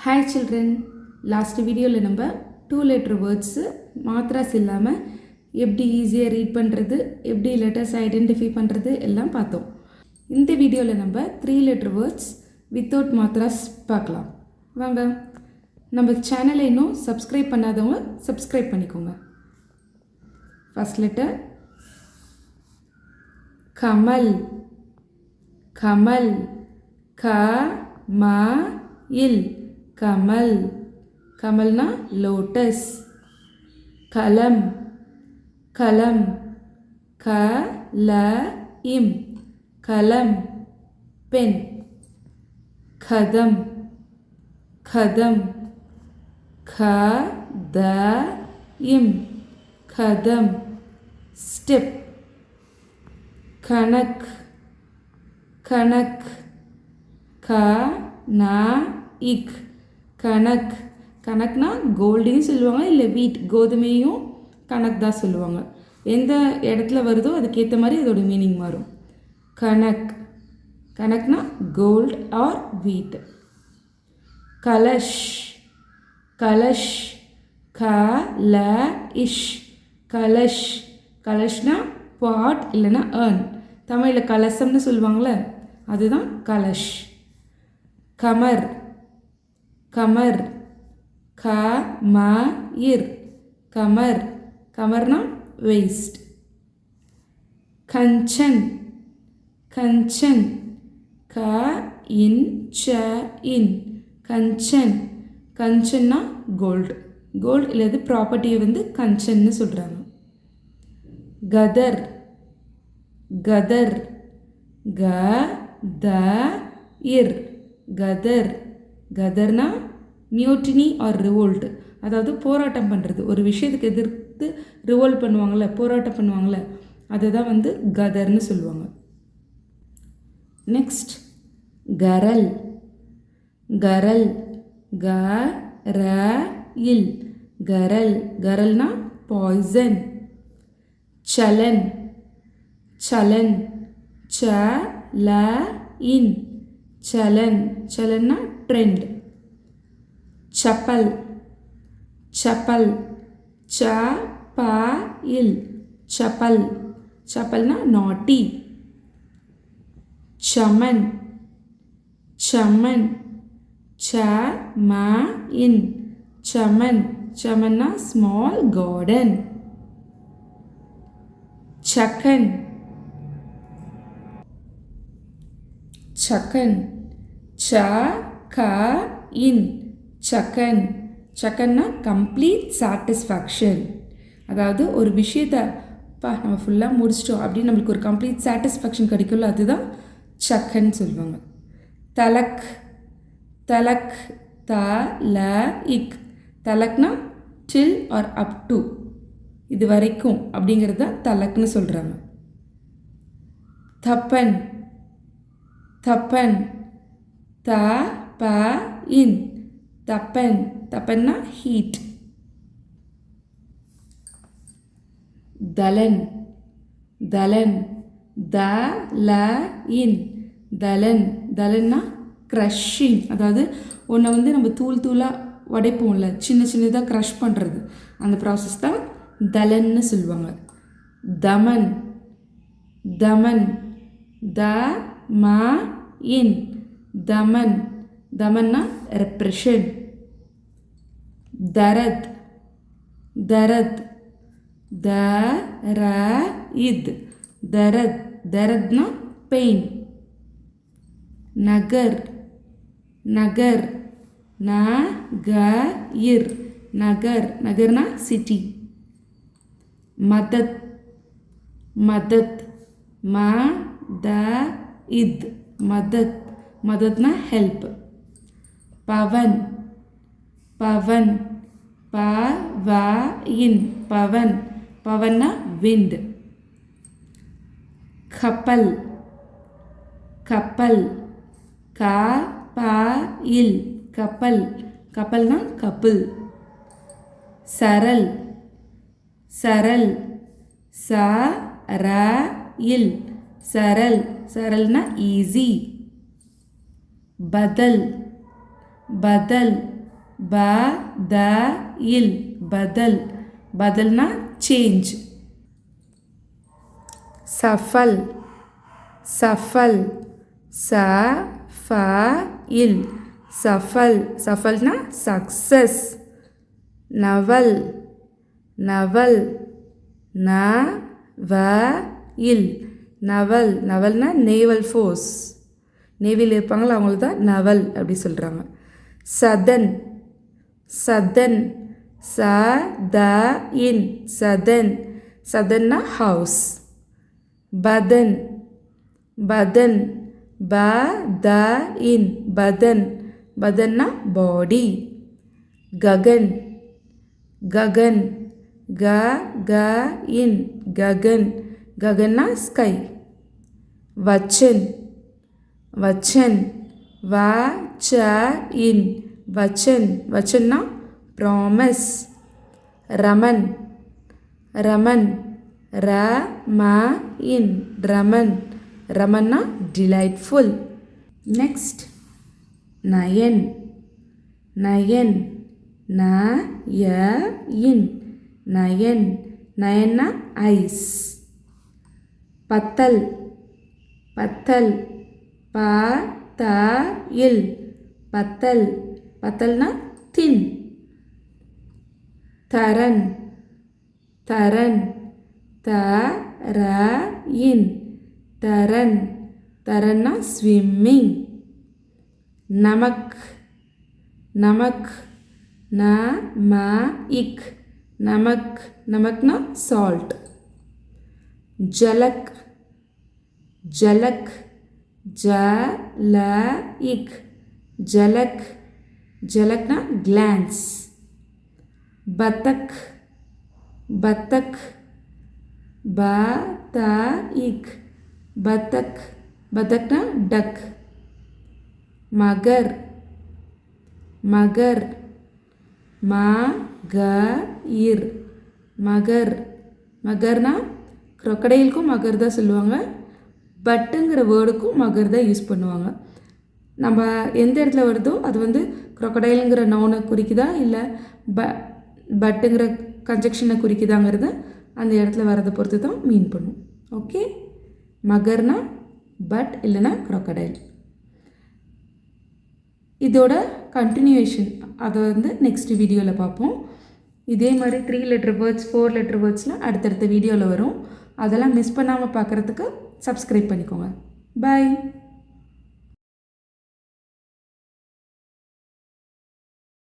Hi children, last வீடியோவில் நம்ம 2 letter words Madras இல்லாமல் எப்படி ஈஸியாக ரீட் பண்ணுறது, எப்படி லெட்டர்ஸ் ஐடென்டிஃபை பண்ணுறது எல்லாம் பார்த்தோம். இந்த வீடியோவில் நம்ம 3 letter வேர்ட்ஸ் வித்தவுட் மாத்ராஸ் பார்க்கலாம். வாங்க, நம்ம சேனலை இன்னும் சப்ஸ்கிரைப் பண்ணாதவங்க சப்ஸ்கிரைப் பண்ணிக்கோங்க. First letter Kamal. கமல், க ம இல், கமல். கமல்னா லோட்டஸ். கலம். கலம், க ல இம், கலம் பென். கதம். கதம், க த இம், கதம் ஸ்டெப். கணக். கணக், க ந இக், கணக். கணக்னா கோல்டையும் சொல்லுவாங்க, இல்லை வீட் கோதுமையும் கணக் தான் சொல்லுவாங்க. எந்த இடத்துல வருதோ அதுக்கேற்ற மாதிரி அதோட மீனிங் மாறும். கணக். கணக்னா கோல்ட் ஆர் வீட். கலஷ். கலஷ், க ல இஷ், கலஷ். கலஷ்னா பாட் இல்லைன்னா ஏர்ன். தமிழில் கலசம்னு சொல்லுவாங்களே, அதுதான் கலஷ். கமர். கமர், க ம இர், கமர். கமர்னா வேஸ்ட். கஞ்சன். கஞ்சன், க இன் ச இன், கஞ்சன். கஞ்சன்னா கோல்டு. கோல்டு இல்லது ப்ராப்பர்ட்டியை வந்து கஞ்சன்னு சொல்கிறாங்க. கதர். கதர், க த இர், கதர். கதர்னா மியூட்டினி ஆர் ரிவோல்ட், அதாவது போராட்டம் பண்ணுறது. ஒரு விஷயத்துக்கு எதிர்த்து ரிவோல்ட் பண்ணுவாங்கள்ல, போராட்டம் பண்ணுவாங்கள்ல, அதை தான் வந்து கதர்னு சொல்லுவாங்க. நெக்ஸ்ட் கரல். கரல், க ர இல், கரல். கரல்னா பாய்சன். சலன். சலன், ச ல இன், சலன். சலன்னா ட்ரெண்ட். சப்பல். சப்பல், ச ப இல், சப்பல். சப்பல்னா நாட்டி. சமன். சமன், ச ம இன், சமன். சமன்னா ஸ்மால் கார்டன். சக்கன். சக்கன், ச க இன், சக்கன். சக்கன்னா கம்ப்ளீட் சாட்டிஸ்ஃபேக்ஷன். அதாவது ஒரு விஷயத்தை நம்ம ஃபுல்லாக முடிச்சிட்டோம் அப்படின்னு நம்மளுக்கு ஒரு கம்ப்ளீட் சாட்டிஸ்ஃபேக்ஷன் கிடைக்கும்ல, அதுதான் சக்கன்னு சொல்லுவாங்க. தலக். தலக், த ல இக், தலக்னா டில் ஆர் அப் டு, இது வரைக்கும் அப்படிங்கிறது தான் தலக்னு சொல்கிறாங்க. தப்பன். தப்பன், த ப இன், தப்பன். தப்பன்னா ஹீட். தலன். தலன், த ல இன், தலன். தலன்னா க்ரஷிங், அதாவது ஒன்றை வந்து நம்ம தூள் தூளாக உடைப்போம்ல, சின்ன சின்னதாக க்ரஷ் பண்ணுறது, அந்த ப்ராசஸ் தான் தலன்னு சொல்லுவாங்க. தமன். தமன், த ம இன், தமன். தமன்னா ரெப்ரெஷன். தரத். தரத், த ர இத், தரத். தரத்னா பெயின். நகர். நகர், ந க இர், நகர். நகர்னா சிட்டி. மதத். மதத், ம த இத், மதத். மதத்னா ஹெல்ப். பவன். பவன், ப வ இன், பவன். பவன்னா விண்ட். கப்பல். கப்பல், க ப இல், கப்பல். கப்பல்னா கப்பல். சரல். சரல், ச ர இல், சரல். சரல்னா ஈஸி. பதல். பதல், பதல் பதல் பதல்னா சேஞ்ச் சஃபல் சஃபல் சஃபல் சஃபல் சஃபல்னா சக்சஸ் நவல் நவல் நவல் நவல் நவல்னா நேவல் ஃபோர்ஸ் நேவியில் இருப்பாங்களா அவங்களுக்கு தான் நவல் அப்படி சொல்கிறாங்க சதன் சதன் சதஇன் சதன் சதன்னா ஹவுஸ் பதன் பதன் பதஇன் பதன் பதன்னா பாடி ககன் ககன் ககஇன் ககன் ககன்னா ஸ்கை வச்சன் வச்சன் வச்சஇன் வச்சன் வச்சன்னா ப்ராமிஸ் ரமன் ரமன் ரமஇன் ரமன் ரமன்னா டிலைட்ஃபுல் நெக்ஸ்ட் நயன் நயன் நயஇன் நயன் நயன்னா ஐஸ் பத்தல் பத்தல் பதஇல் பத்தல் பத்தல்னா தின் தரன் தரன் தரஇன் தரன் தரன்னா ஸ்விம்மிங் நமக் நமக் நமக் நமக் நமக்னா சால்ட் ஜலக் ஜலக் ஜலக் ஜலக் ஜலக்னா கிளான்ஸ் பத்தக் பத்தக் பதஇக் பத்தக் பத்தக்னா டக் மகர் மகர் மகர் மகர் மகர்னா க்ரொக்கடைலுக்கும் மகர் தான் சொல்லுவாங்க பட்டுங்கிற வேர்டுக்கும் மகர் தான் யூஸ் பண்ணுவாங்க நம்ம எந்த இடத்துல வருதோ அது வந்து க்ரொக்கடைலுங்கிற நவுனை குறிக்குதா இல்லை பட்டுங்கிற கன்ஜெக்ஷனை குறிக்குதாங்கிறத அந்த இடத்துல வரதை பொறுத்து தான் மீன் பண்ணும் ஓகே மகர்னா பட் இல்லைன்னா க்ரொக்கடைல் இதோட கண்டினியூவேஷன் அதை வந்து நெக்ஸ்ட் வீடியோவில் பார்ப்போம் இதே மாதிரி 3 லெட்டர் வேர்ட்ஸ் 4 லெட்டர் வேர்ட்ஸ்லாம் அடுத்தடுத்த வீடியோவில் வரும் அதெல்லாம் மிஸ் பண்ணாமல் பார்க்குறதுக்கு சப்ஸ்கிரைப் பண்ணிக்கோங்க பாய்